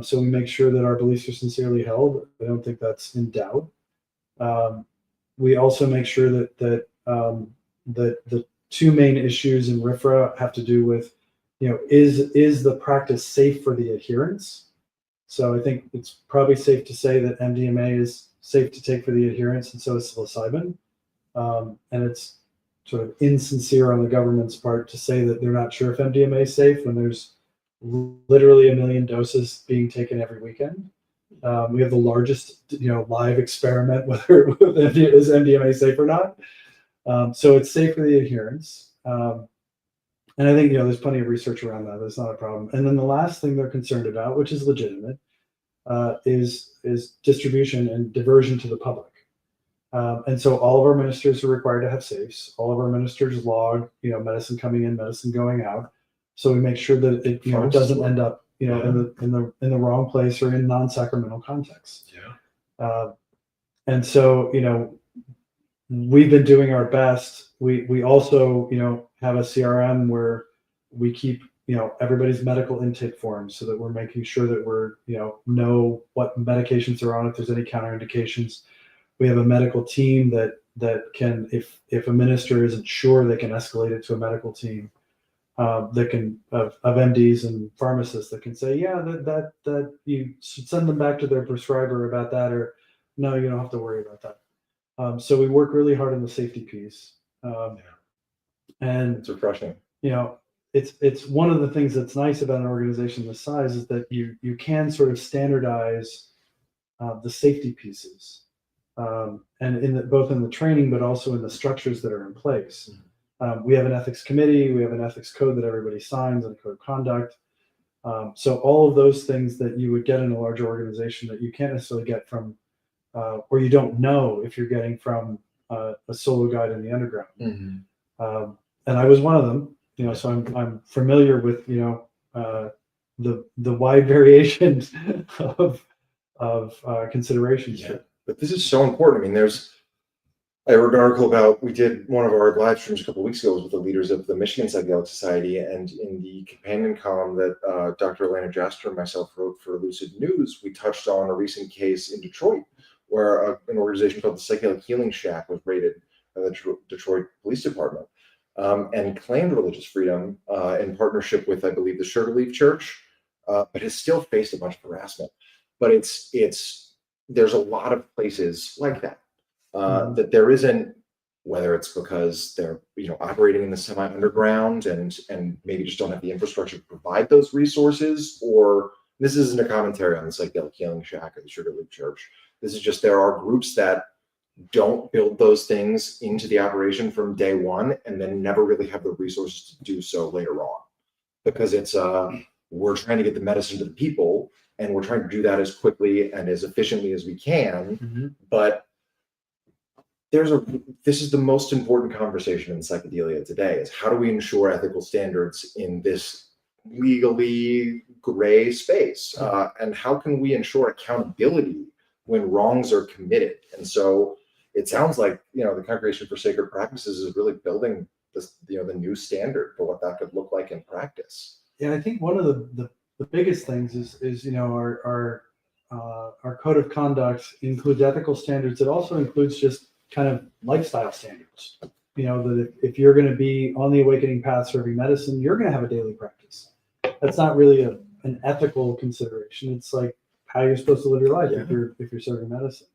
So we make sure that our beliefs are sincerely held. I don't think that's in doubt. We also make sure that the two main issues in RFRA have to do with, is the practice safe for the adherents? So I think it's probably safe to say that MDMA is safe to take for the adherents, and so is psilocybin. And it's sort of insincere on the government's part to say that they're not sure if MDMA is safe when there's literally 1 million doses being taken every weekend. We have the largest, live experiment whether is MDMA safe or not. So it's safe for the adherents, and I think there's plenty of research around that. That's not a problem. And then the last thing they're concerned about, which is legitimate, is distribution and diversion to the public. And so all of our ministers are required to have safes. All of our ministers log, medicine coming in, medicine going out. So we make sure that it doesn't end up in the wrong place or in non-sacramental contexts. Yeah. And so we've been doing our best. We also have a CRM where we keep everybody's medical intake forms, so that we're making sure that we're know what medications are on, if there's any counterindications. We have a medical team that can, if a minister isn't sure, they can escalate it to a medical team that can of MDs and pharmacists that can say, yeah, that you should send them back to their prescriber about that, or no, you don't have to worry about that. So we work really hard on the safety piece, and It's refreshing. It's one of the things that's nice about an organization this size is that you can sort of standardize the safety pieces. And both in the training, but also in the structures that are in place. We have an ethics committee, we have an ethics code that everybody signs, and a code of conduct. So all of those things that you would get in a larger organization that you can't necessarily get from, or you don't know if you're getting from a solo guide in the underground. Mm-hmm. And I was one of them, so I'm familiar with the wide variations of considerations. Yeah. But this is so important. I mean, I read an article about, we did one of our live streams a couple of weeks ago with the leaders of the Michigan Psychedelic Society, and in the companion column that Dr. Elena Jasper and myself wrote for Lucid News, we touched on a recent case in Detroit where an organization called the Psychedelic Healing Shack was raided by the Detroit Police Department and claimed religious freedom in partnership with, I believe, the Sugar Leaf Church, but has still faced a bunch of harassment. But there's a lot of places like that. That there isn't whether it's because they're operating in the semi-underground and maybe just don't have the infrastructure to provide those resources, or this isn't a commentary on the Psychedelic Healing Shack or the Sugarloaf Church. This is just there are groups that don't build those things into the operation from day one and then never really have the resources to do so later on, because it's we're trying to get the medicine to the people and we're trying to do that as quickly and as efficiently as we can. But this is the most important conversation in psychedelia today, is how do we ensure ethical standards in this legally gray space, and how can we ensure accountability when wrongs are committed? And so it sounds like the Congregation for Sacred Practices is really building this the new standard for what that could look like in practice. Yeah, I think one of the biggest things is our code of conduct includes ethical standards. It also includes just kind of lifestyle standards. That if you're going to be on the awakening path serving medicine, you're going to have a daily practice. That's not really an ethical consideration. It's like how you're supposed to live your life if you're serving medicine.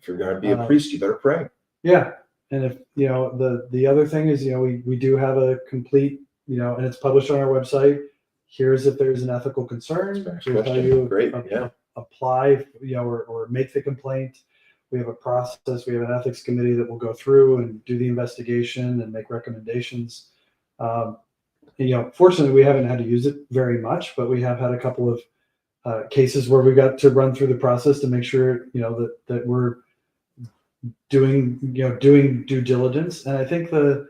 If you're going to be a priest, you better pray. Yeah, and if the other thing is we do have a complete and it's published on our website. Here's if there's an ethical concern. Here's how you apply or make the complaint. We have a process. We have an ethics committee that will go through and do the investigation and make recommendations. Fortunately, we haven't had to use it very much, but we have had a couple of cases where we got to run through the process to make sure that we're doing due diligence. And I think the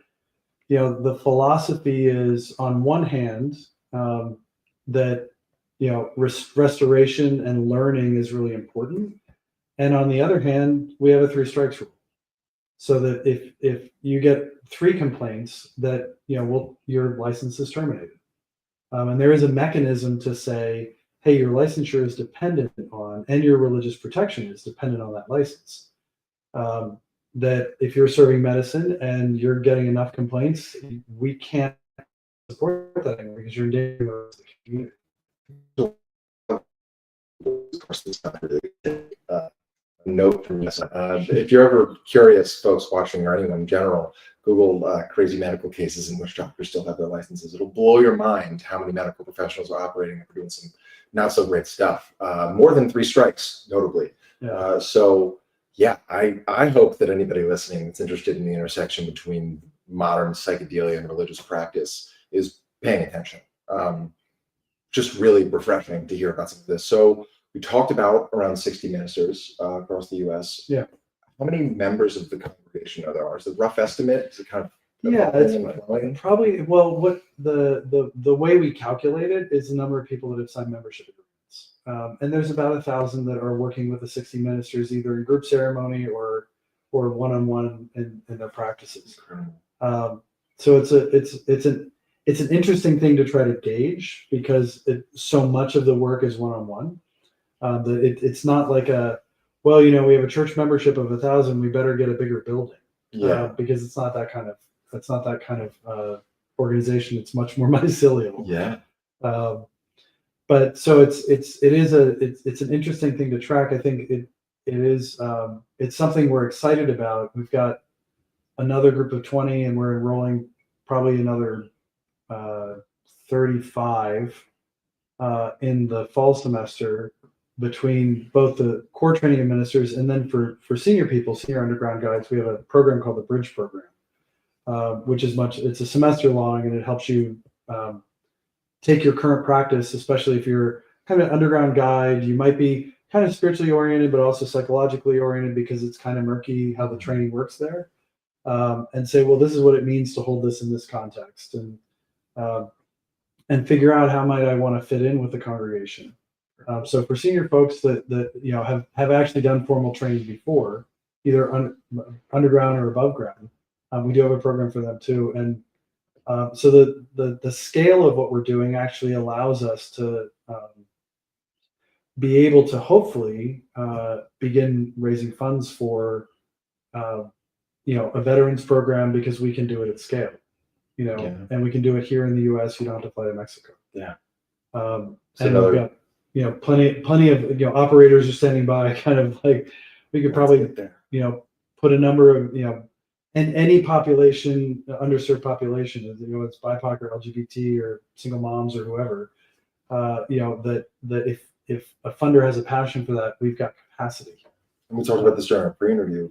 philosophy is, on one hand, that restoration and learning is really important. And on the other hand, we have a 3 strikes rule, so that if you get 3 complaints, that your license is terminated. And there is a mechanism to say, hey, your licensure is dependent on, and your religious protection is dependent on that license. That if you're serving medicine and you're getting enough complaints, we can't support that anymore because you're endangering the community. Note from this. If you're ever curious, folks watching, or anyone in general, Google crazy medical cases in which doctors still have their licenses. It'll blow your mind how many medical professionals are operating and doing some not so great stuff. More than 3 strikes, notably. So yeah, I hope that anybody listening that's interested in the intersection between modern psychedelia and religious practice is paying attention. Just really refreshing to hear about some of this. So we talked about around 60 ministers across the U.S. Yeah. How many members of the congregation are there? Is it a rough estimate? Is it kind of it's probably, well, what the way we calculate it is the number of people that have signed membership agreements. And there's about 1,000 that are working with the 60 ministers, either in group ceremony or one-on-one in their practices. So it's an interesting thing to try to gauge, because so much of the work is one-on-one. It's not like we have a church membership of 1,000, we better get a bigger building. Because it's not that kind of organization. It's much more mycelial. But so it's an interesting thing to track. I think it's something we're excited about. We've got another group of 20, and we're enrolling probably another 35 in the fall semester, between both the core training of ministers and then for senior people, senior underground guides, we have a program called the Bridge Program, which is it's a semester long, and it helps you take your current practice, especially if you're kind of an underground guide. You might be kind of spiritually oriented, but also psychologically oriented, because it's kind of murky how the training works there. And say, well, this is what it means to hold this in this context, and figure out how might I want to fit in with the congregation. So for senior folks that have actually done formal training before, either underground or above ground, we do have a program for them too. And so the scale of what we're doing actually allows us to be able to hopefully begin raising funds for a veterans program, because we can do it at scale, and we can do it here in the U.S. You don't have to fly to Mexico. And we've got plenty of operators are standing by, kind of like we could probably put a number of and any population, underserved population, it's BIPOC or LGBT or single moms or whoever, that if a funder has a passion for that, we've got capacity. And we talked about this during our pre-interview.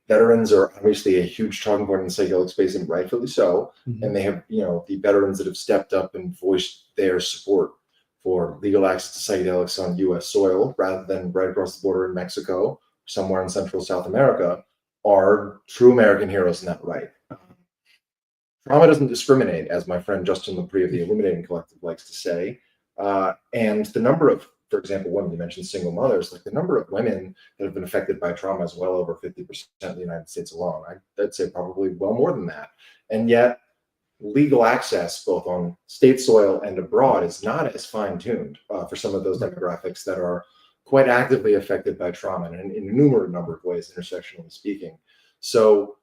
Veterans are obviously a huge talking point in the psychedelic space, and rightfully so. Mhm. And they have, the veterans that have stepped up and voiced their support for legal access to psychedelics on U.S. soil rather than right across the border in Mexico, somewhere in Central South America, are true American heroes in that right. Trauma doesn't discriminate, as my friend Justin Lepre of the Illuminating Collective likes to say. And the number of, for example, women, you mentioned single mothers, like the number of women that have been affected by trauma is well over 50% in the United States alone. I'd say probably well more than that. And yet, legal access, both on state soil and abroad, is not as fine-tuned for some of those demographics that are quite actively affected by trauma in an innumerable number of ways, intersectionally speaking. So,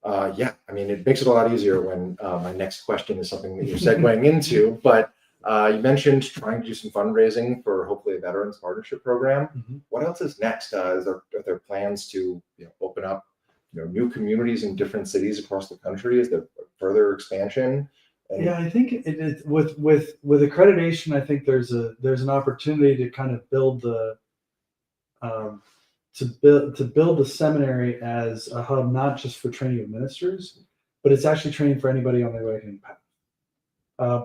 it makes it a lot easier when my next question is something that you're segueing into. But you mentioned trying to do some fundraising for hopefully a Veterans Partnership Program. Mhm. What else is next? Are there plans to open up new communities in different cities across the country? Is there further expansion? Yeah, I think it is with accreditation. I think there's an opportunity to kind of build the build the seminary as a hub, not just for training of ministers, but it's actually training for anybody on their awakening path.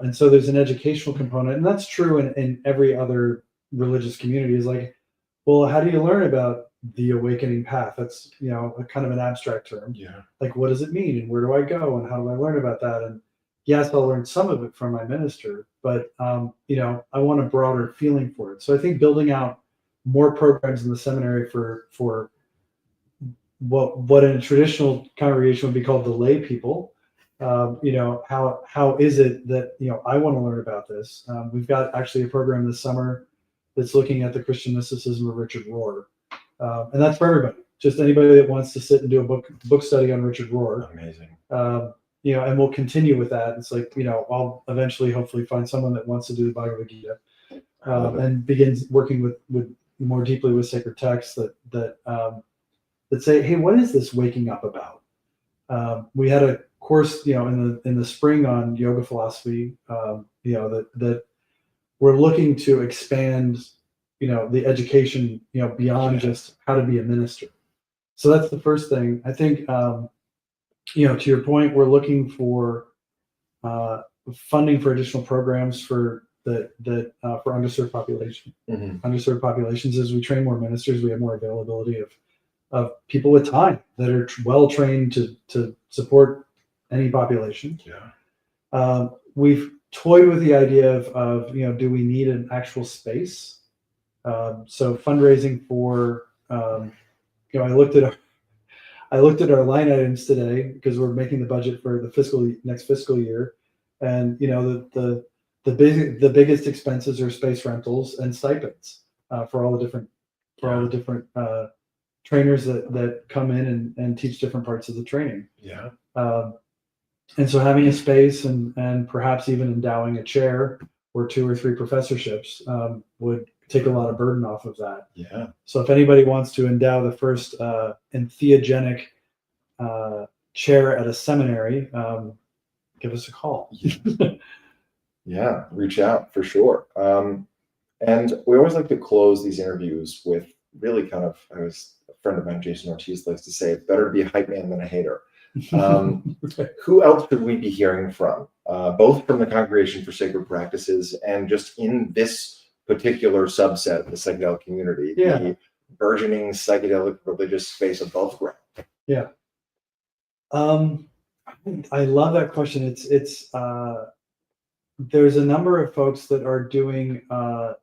And so there's an educational component, and that's true in every other religious community. Is like, well, how do you learn about the awakening path? That's a kind of an abstract term. Yeah. Like, what does it mean, and where do I go, and how do I learn about that? And yes, I'll learn some of it from my minister, but I want a broader feeling for it. So I think building out more programs in the seminary for what in a traditional congregation would be called the lay people. How is it that I want to learn about this? We've got actually a program this summer that's looking at the Christian mysticism of Richard Rohr, and that's for everybody. Just anybody that wants to sit and do a book study on Richard Rohr. Amazing. And we'll continue with that. It's like I'll eventually hopefully find someone that wants to do the Bhagavad Gita, and begins working with more deeply with sacred texts that say, hey, what is this waking up about? We had a course, in the spring on yoga philosophy, that we're looking to expand, the education, beyond just how to be a minister. So that's the first thing. I think, to your point, we're looking for funding for additional programs for underserved population. Mm-hmm. Underserved populations. As we train more ministers, we have more availability of people with time that are well trained to support any population. Yeah. We've toyed with the idea of do we need an actual space? So fundraising for I looked at our line items today because we're making the budget for the next fiscal year, and the biggest expenses are space rentals and stipends for all the different trainers that come in and teach different parts of the training. Yeah. And so having a space and perhaps even endowing a chair or 2 or 3 professorships would take a lot of burden off of that. Yeah. So if anybody wants to endow the first entheogenic chair at a seminary, give us a call. Yeah, reach out for sure. And we always like to close these interviews with really kind of, a friend of mine, Jason Ortiz, likes to say, it's better to be a hype man than a hater. Who else should we be hearing from, both from the Congregation for Sacred Practices and just in this particular subset of the psychedelic community, the burgeoning psychedelic religious space above ground? Yeah. I love that question. It's there's a number of folks that are doing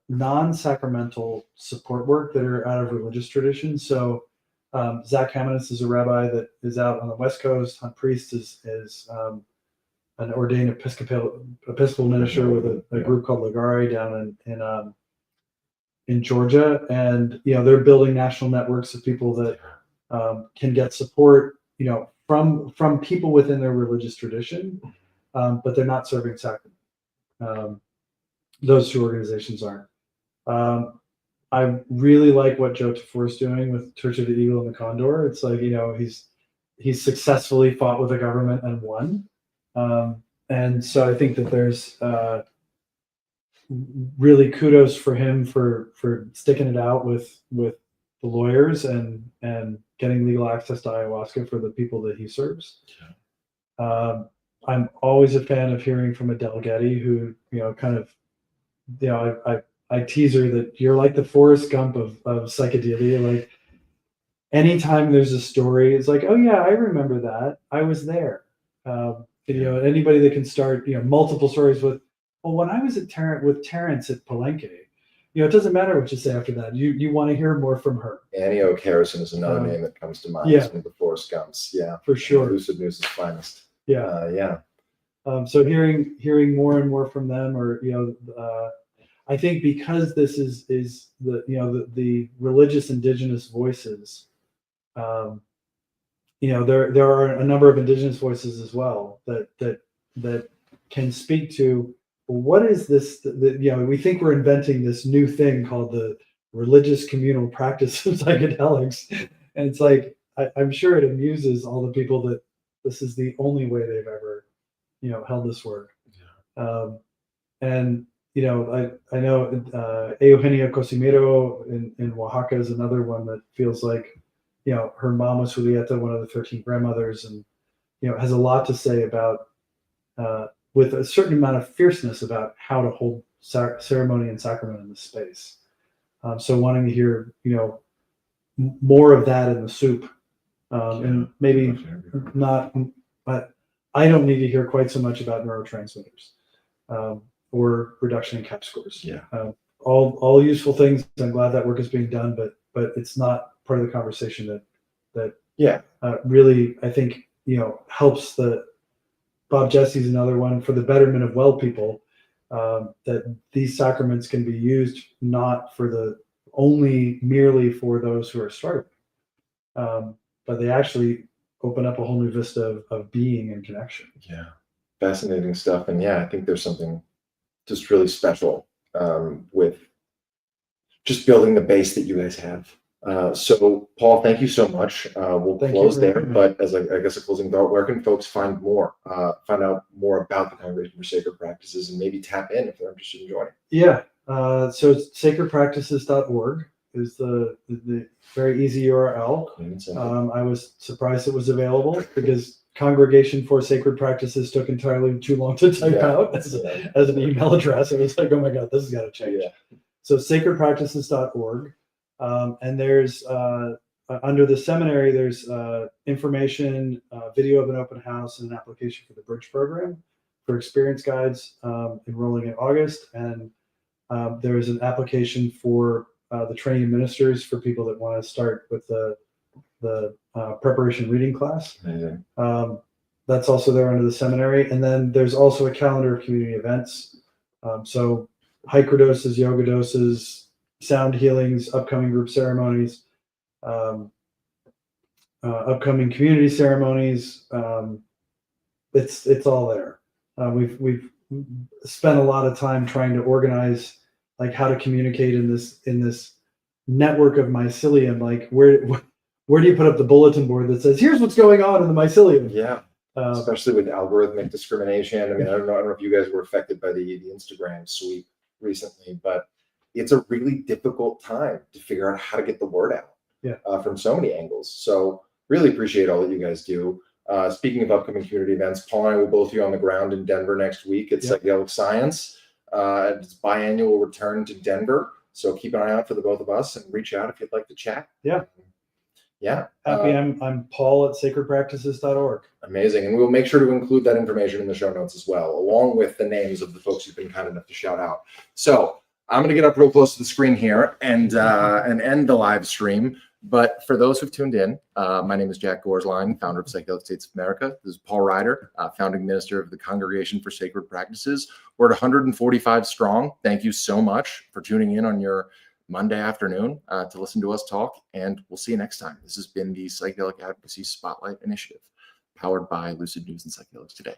non-sacramental support work that are out of religious traditions. So Zach Kamenetz is a rabbi that is out on the West Coast. Hunt Priest is an ordained Episcopal minister with a group called Ligare down in Georgia, and they're building national networks of people that can get support, from people within their religious tradition, but they're not serving sacrament. Those 2 organizations aren't. I really like what Joe Tafur is doing with Church of the Eagle and the Condor. It's like, he's successfully fought with the government and won. And so I think that there's really kudos for him for sticking it out with the lawyers and getting legal access to ayahuasca for the people that he serves. I'm always a fan of hearing from a delegate who, kind of, I tease her that you're like the Forrest Gump of psychedelia. Like anytime there's a story, it's like, oh yeah, I remember that. I was there. Anybody that can start, multiple stories with, well, when I was with Terrence at Palenque, it doesn't matter what you say after that. You want to hear more from her. Annie Oak Harrison is another name that comes to mind. Yeah. One of the Forrest Gumps. Yeah, for sure. Lucid News' finest. Yeah. So hearing more and more from them, or I think because this is the religious indigenous voices. There are a number of indigenous voices as well that can speak to, well, what is this? We think we're inventing this new thing called the religious communal practice of psychedelics, and it's like I'm sure it amuses all the people that this is the only way they've ever held this work. And I know Eugenia Cosimiro in Oaxaca is another one that feels like her mom was Julieta, one of the 13 grandmothers, and has a lot to say about with a certain amount of fierceness about how to hold ceremony and sacrament in this space. So wanting to hear more of that in the soup, and maybe not, but I don't need to hear quite so much about neurotransmitters or reduction in CAP scores. All useful things. I'm glad that work is being done, but it's not part of the conversation that really, I think, helps the Bob Jesse's another one for the betterment of well people, that these sacraments can be used not for merely for those who are struggling, but they actually open up a whole new vista of being and connection. Yeah. Fascinating stuff. And I think there's something just really special with just building the base that you guys have. So Paul, thank you so much. We'll close there, but as I guess a closing thought, where can folks find out more about the Congregation for Sacred Practices and maybe tap in if they're interested in joining? Yeah. So it's sacredpractices.org is the very easy URL. I was surprised it was available because Congregation for Sacred Practices took entirely too long to type out as an email address. It was like, oh my God, this has got to change. So sacredpractices.org. And there's under the seminary, there's information, video of an open house, and an application for the Bridge program for experience guides enrolling in August. And there is an application for the training of ministers for people that want to start with the preparation reading class. That's also there under the seminary. And then there's also a calendar of community events. So microdoses, yoga doses, sound healings, upcoming group ceremonies, upcoming community ceremonies. It's all there. We've spent a lot of time trying to organize like how to communicate in this network of mycelium. Like where do you put up the bulletin board that says here's what's going on in the mycelium? Especially with algorithmic discrimination. I mean, I don't know if you guys were affected by the Instagram sweep recently, but it's a really difficult time to figure out how to get the word out from so many angles. So really appreciate all that you guys do. Speaking of upcoming community events, Paul and I will both be on the ground in Denver next week at Psychedelic Science. It's biannual return to Denver. So keep an eye out for the both of us and reach out if you'd like to chat. Happy. I'm Paul at sacredpractices.org. Amazing. And we'll make sure to include that information in the show notes as well, along with the names of the folks you've been kind enough to shout out. So I'm going to get up real close to the screen here and end the live stream. But for those who've tuned in, my name is Jack Gorsline, founder of Psychedelic State of America. This is Paul Ryder, founding minister of the Congregation for Sacred Practices. We're at 145 strong. Thank you so much for tuning in on your Monday afternoon to listen to us talk, and we'll see you next time. This has been the Psychedelic Advocacy Spotlight Initiative, powered by Lucid News and Psychedelics Today.